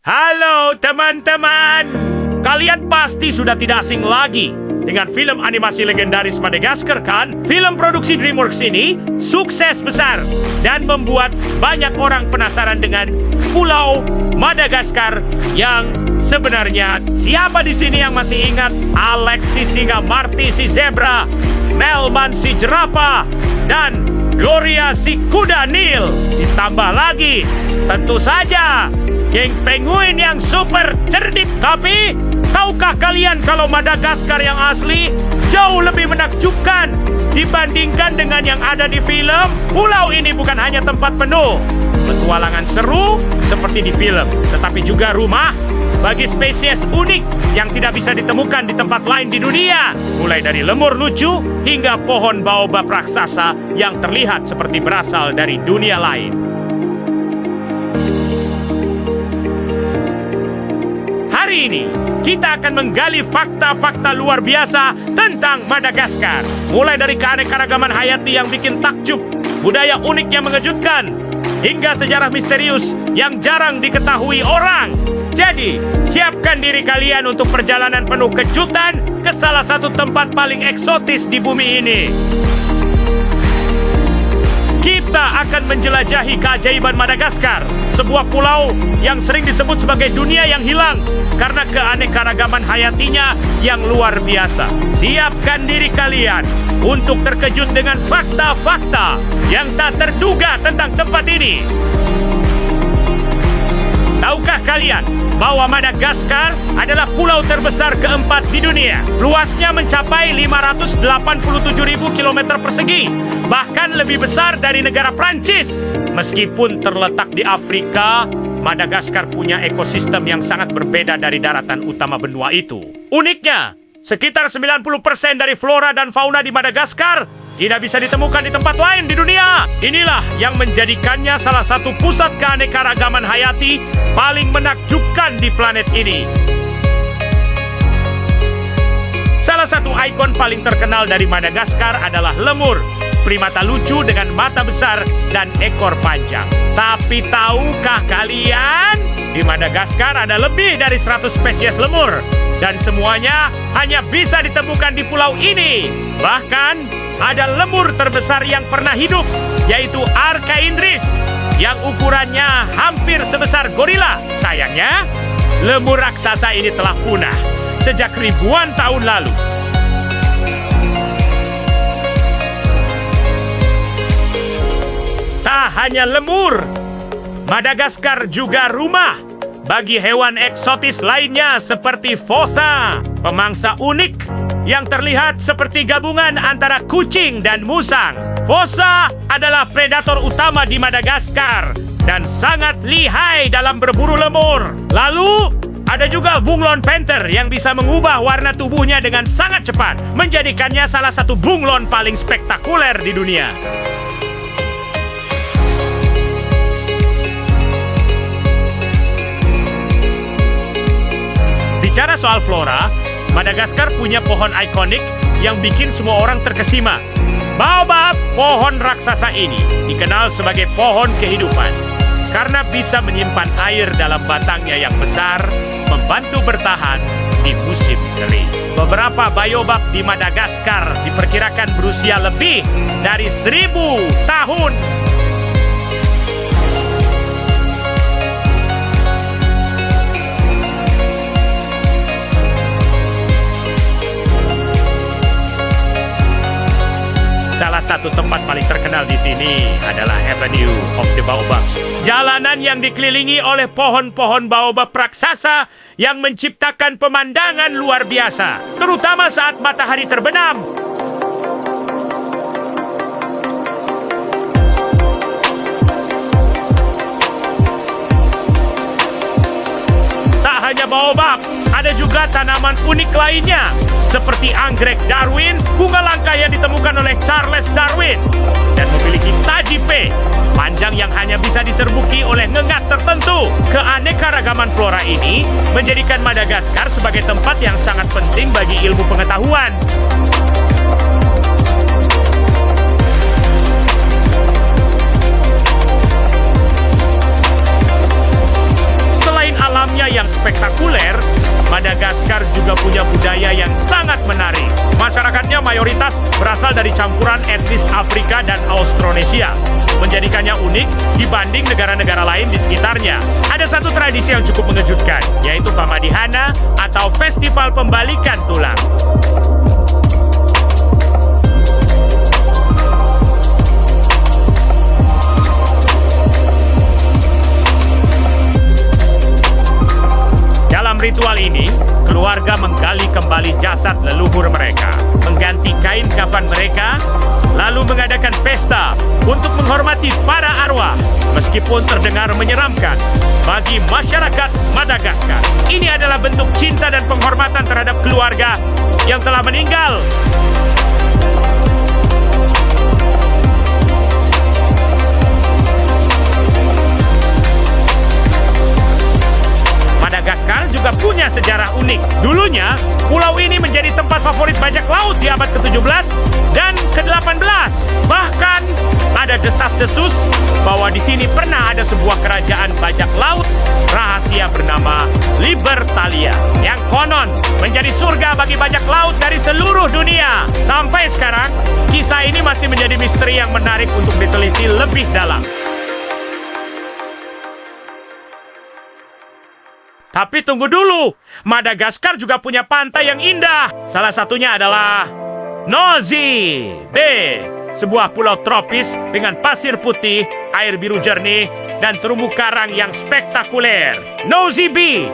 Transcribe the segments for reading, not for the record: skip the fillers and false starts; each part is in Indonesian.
Halo teman-teman, kalian pasti sudah tidak asing lagi dengan film animasi legendaris Madagaskar kan? Film produksi DreamWorks ini sukses besar dan membuat banyak orang penasaran dengan Pulau Madagaskar yang sebenarnya. Siapa di sini yang masih ingat Alex si singa, Marty si zebra, Melman si jerapah, dan Gloria si kuda Nil? Ditambah lagi, tentu saja, geng penguin yang super cerdik. Tapi, tahukah kalian kalau Madagaskar yang asli jauh lebih menakjubkan dibandingkan dengan yang ada di film? Pulau ini bukan hanya tempat penuh petualangan seru seperti di film, tetapi juga rumah bagi spesies unik yang tidak bisa ditemukan di tempat lain di dunia. Mulai dari lemur lucu hingga pohon baobab raksasa yang terlihat seperti berasal dari dunia lain. Hari ini, kita akan menggali fakta-fakta luar biasa tentang Madagaskar. Mulai dari keanekaragaman hayati yang bikin takjub, budaya unik yang mengejutkan, hingga sejarah misterius yang jarang diketahui orang. Jadi, siapkan diri kalian untuk perjalanan penuh kejutan ke salah satu tempat paling eksotis di bumi ini. Kita akan menjelajahi keajaiban Madagaskar, sebuah pulau yang sering disebut sebagai dunia yang hilang karena keanekaragaman hayatinya yang luar biasa. Siapkan diri kalian untuk terkejut dengan fakta-fakta yang tak terduga tentang tempat ini. Tahukah kalian bahwa Madagaskar adalah pulau terbesar keempat di dunia? Luasnya mencapai 587.000 km persegi, bahkan lebih besar dari negara Prancis. Meskipun terletak di Afrika, Madagaskar punya ekosistem yang sangat berbeda dari daratan utama benua itu. Uniknya, sekitar 90% dari flora dan fauna di Madagaskar tidak bisa ditemukan di tempat lain di dunia. Inilah yang menjadikannya salah satu pusat keanekaragaman hayati paling menakjubkan di planet ini. Salah satu ikon paling terkenal dari Madagaskar adalah lemur, primata lucu dengan mata besar dan ekor panjang. Tapi tahukah kalian, di Madagaskar ada lebih dari 100 spesies lemur, dan semuanya hanya bisa ditemukan di pulau ini. Bahkan, ada lemur terbesar yang pernah hidup, yaitu Archaeindris, yang ukurannya hampir sebesar gorila. Sayangnya, lemur raksasa ini telah punah sejak ribuan tahun lalu. Tak hanya lemur, Madagaskar juga rumah bagi hewan eksotis lainnya seperti fossa, pemangsa unik yang terlihat seperti gabungan antara kucing dan musang. Fossa adalah predator utama di Madagaskar dan sangat lihai dalam berburu lemur. Lalu, ada juga bunglon panther yang bisa mengubah warna tubuhnya dengan sangat cepat, menjadikannya salah satu bunglon paling spektakuler di dunia. Bicara soal flora, Madagaskar punya pohon ikonik yang bikin semua orang terkesima. Baobab, pohon raksasa ini, dikenal sebagai pohon kehidupan karena bisa menyimpan air dalam batangnya yang besar, membantu bertahan di musim kering. Beberapa baobab di Madagaskar diperkirakan berusia lebih dari 1000 tahun. Salah satu tempat paling terkenal di sini adalah Avenue of the Baobabs. Jalanan yang dikelilingi oleh pohon-pohon baobab raksasa yang menciptakan pemandangan luar biasa, terutama saat matahari terbenam. Tak hanya baobab, ada juga tanaman unik lainnya, seperti anggrek Darwin, bunga langka yang ditemukan oleh Charles Darwin, dan memiliki tajipe, panjang yang hanya bisa diserbuki oleh ngengat tertentu. Keanekaragaman flora ini menjadikan Madagaskar sebagai tempat yang sangat penting bagi ilmu pengetahuan. Selain alam alamnya yang spektakuler, Madagaskar juga punya budaya yang sangat menarik. Masyarakatnya mayoritas berasal dari campuran etnis Afrika dan Austronesia, menjadikannya unik dibanding negara-negara lain di sekitarnya. Ada satu tradisi yang cukup mengejutkan, yaitu Famadihana atau Festival Pembalikan Tulang. Dalam ritual ini, keluarga menggali kembali jasad leluhur mereka, mengganti kain kafan mereka, lalu mengadakan pesta untuk menghormati para arwah. Meskipun terdengar menyeramkan, bagi masyarakat Madagaskar, ini adalah bentuk cinta dan penghormatan terhadap keluarga yang telah meninggal. Madagaskar juga punya sejarah unik. Dulunya, pulau ini menjadi tempat favorit bajak laut di abad ke-17 dan ke-18. Bahkan, ada desas-desus bahwa di sini pernah ada sebuah kerajaan bajak laut rahasia bernama Libertalia, yang konon menjadi surga bagi bajak laut dari seluruh dunia. Sampai sekarang, kisah ini masih menjadi misteri yang menarik untuk diteliti lebih dalam. Tapi tunggu dulu, Madagaskar juga punya pantai yang indah. Salah satunya adalah Nosy Be, sebuah pulau tropis dengan pasir putih, air biru jernih, dan terumbu karang yang spektakuler. Nosy Be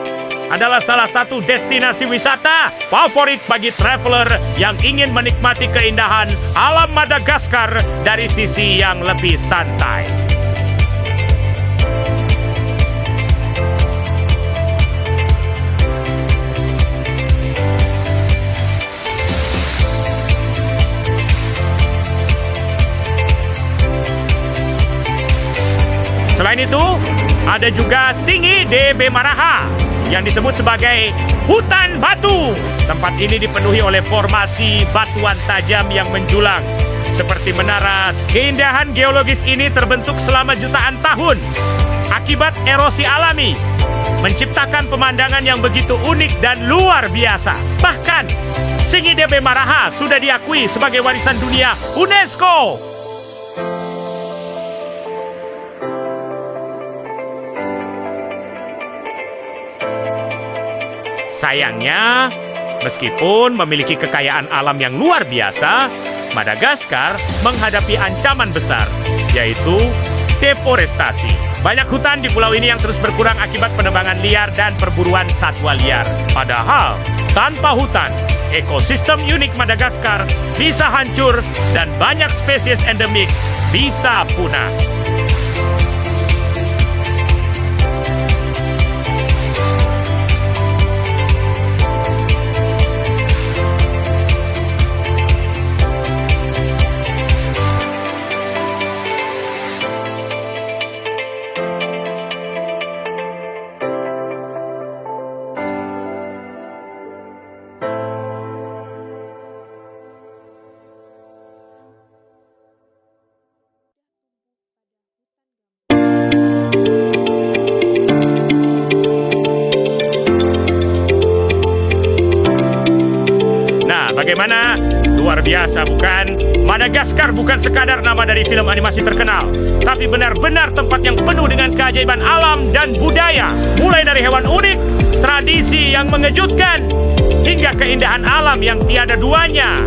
adalah salah satu destinasi wisata favorit bagi traveler yang ingin menikmati keindahan alam Madagaskar dari sisi yang lebih santai. Selain itu, ada juga Tsingy de Bemaraha yang disebut sebagai hutan batu. Tempat ini dipenuhi oleh formasi batuan tajam yang menjulang seperti menara. Keindahan geologis ini terbentuk selama jutaan tahun akibat erosi alami, menciptakan pemandangan yang begitu unik dan luar biasa. Bahkan, Tsingy de Bemaraha sudah diakui sebagai warisan dunia UNESCO. Sayangnya, meskipun memiliki kekayaan alam yang luar biasa, Madagaskar menghadapi ancaman besar, yaitu deforestasi. Banyak hutan di pulau ini yang terus berkurang akibat penebangan liar dan perburuan satwa liar. Padahal, tanpa hutan, ekosistem unik Madagaskar bisa hancur dan banyak spesies endemik bisa punah. Bagaimana? Luar biasa, bukan? Madagaskar bukan sekadar nama dari film animasi terkenal, tapi benar-benar tempat yang penuh dengan keajaiban alam dan budaya. Mulai dari hewan unik, tradisi yang mengejutkan, hingga keindahan alam yang tiada duanya.